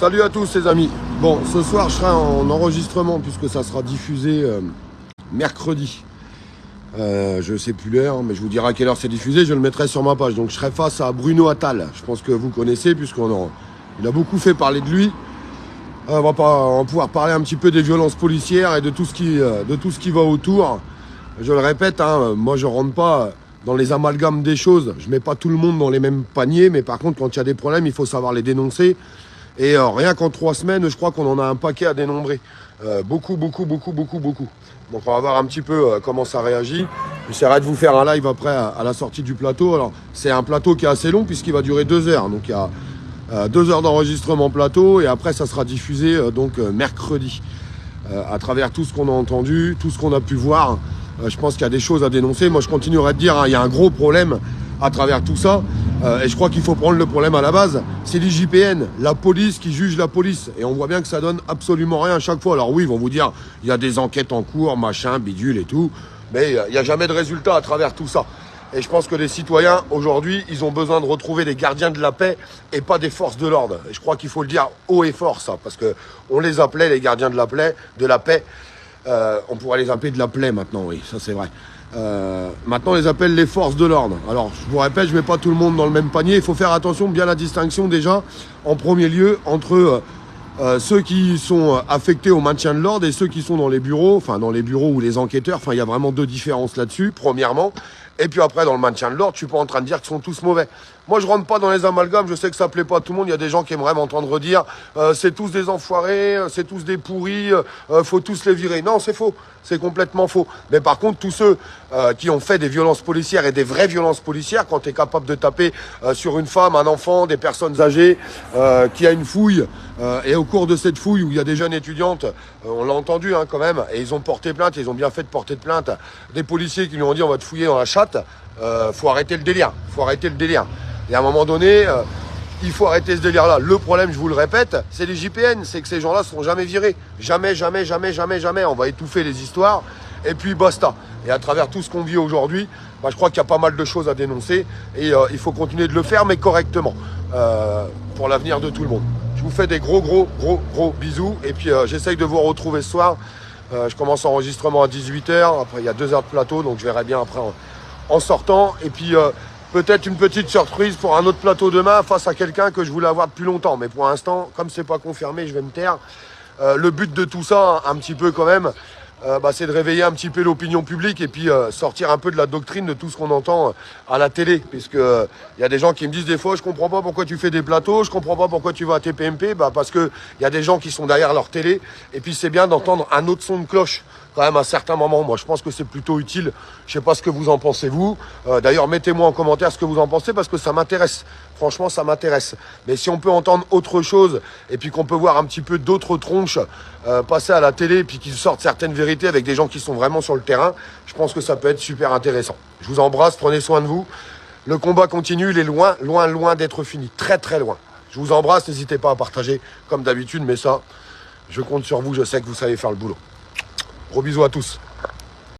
Salut à tous les amis. Bon, ce soir je serai en enregistrement puisque ça sera diffusé mercredi. Je sais plus l'heure, mais je vous dirai à quelle heure c'est diffusé, je le mettrai sur ma page. Donc je serai face à Bruno Attal. Je pense que vous connaissez il a beaucoup fait parler de lui. On va pouvoir parler un petit peu des violences policières et de tout ce qui va autour. Je le répète, moi je rentre pas dans les amalgames des choses. Je mets pas tout le monde dans les mêmes paniers, mais par contre quand il y a des problèmes, il faut savoir les dénoncer. Et rien qu'en 3 semaines, je crois qu'on en a un paquet à dénombrer. Beaucoup. Donc on va voir un petit peu comment ça réagit. J'essaierai de vous faire un live après à la sortie du plateau. Alors c'est un plateau qui est assez long puisqu'il va durer 2 heures. Donc il y a 2 heures d'enregistrement plateau et après ça sera diffusé mercredi. À travers tout ce qu'on a entendu, tout ce qu'on a pu voir, je pense qu'il y a des choses à dénoncer. Moi je continuerai de dire, il y a un gros problème à travers tout ça. Et je crois qu'il faut prendre le problème à la base. C'est l'IGPN, la police qui juge la police. Et on voit bien que ça donne absolument rien à chaque fois. Alors oui, ils vont vous dire, il y a des enquêtes en cours, machin, bidule et tout. Mais il n'y a jamais de résultat à travers tout ça. Et je pense que les citoyens, aujourd'hui, ils ont besoin de retrouver des gardiens de la paix et pas des forces de l'ordre. Et je crois qu'il faut le dire haut et fort, ça. Parce que on les appelait les gardiens de la paix. On pourrait les appeler de la plaie maintenant, oui, ça c'est vrai. Maintenant on les appelle les forces de l'ordre. Alors je vous répète, je mets pas tout le monde dans le même panier. Il faut faire attention, bien la distinction déjà en premier lieu entre ceux qui sont affectés au maintien de l'ordre et ceux qui sont dans les bureaux, ou les enquêteurs. Il y a vraiment 2 différences là-dessus, premièrement. Et puis après, dans le maintien de l'ordre, je suis pas en train de dire qu'ils sont tous mauvais. Moi, je rentre pas dans les amalgames, je sais que ça plaît pas à tout le monde. Il y a des gens qui aimeraient m'entendre dire c'est tous des enfoirés, c'est tous des pourris, faut tous les virer. Non, c'est faux, c'est complètement faux. Mais par contre, tous ceux qui ont fait des violences policières et des vraies violences policières, quand tu es capable de taper sur une femme, un enfant, des personnes âgées, qui a une fouille, et au cours de cette fouille où il y a des jeunes étudiantes, on l'a entendu quand même, et ils ont porté plainte, ils ont bien fait de porter de plainte, des policiers qui lui ont dit on va te fouiller dans la chatte. Faut arrêter le délire, Et à un moment donné, il faut arrêter ce délire-là. Le problème, je vous le répète, c'est les JPN, c'est que ces gens-là ne seront jamais virés. Jamais. On va étouffer les histoires et puis basta. Et à travers tout ce qu'on vit aujourd'hui, je crois qu'il y a pas mal de choses à dénoncer et il faut continuer de le faire, mais correctement, pour l'avenir de tout le monde. Je vous fais des gros bisous et puis j'essaye de vous retrouver ce soir. Je commence enregistrement à 18h, après il y a 2 heures de plateau, donc je verrai bien après en sortant. Et puis peut-être une petite surprise pour un autre plateau demain face à quelqu'un que je voulais avoir depuis longtemps. Mais pour l'instant, comme c'est pas confirmé, je vais me taire. Le but de tout ça, un petit peu quand même, c'est de réveiller un petit peu l'opinion publique et puis sortir un peu de la doctrine de tout ce qu'on entend à la télé. Puisque il y a des gens qui me disent des fois, je comprends pas pourquoi tu fais des plateaux, je comprends pas pourquoi tu vas à TPMP. Parce que il y a des gens qui sont derrière leur télé et puis c'est bien d'entendre un autre son de cloche quand même à certains moments. Moi je pense que c'est plutôt utile. Je sais pas ce que vous en pensez vous. D'ailleurs mettez-moi en commentaire ce que vous en pensez parce que ça m'intéresse. Franchement ça m'intéresse. Mais si on peut entendre autre chose et puis qu'on peut voir un petit peu d'autres tronches passer à la télé et puis qu'ils sortent certaines vérités avec des gens qui sont vraiment sur le terrain, je pense que ça peut être super intéressant. Je vous embrasse, prenez soin de vous. Le combat continue, il est loin d'être fini. Très loin. Je vous embrasse, n'hésitez pas à partager comme d'habitude, mais ça, je compte sur vous, je sais que vous savez faire le boulot. Gros bisous à tous.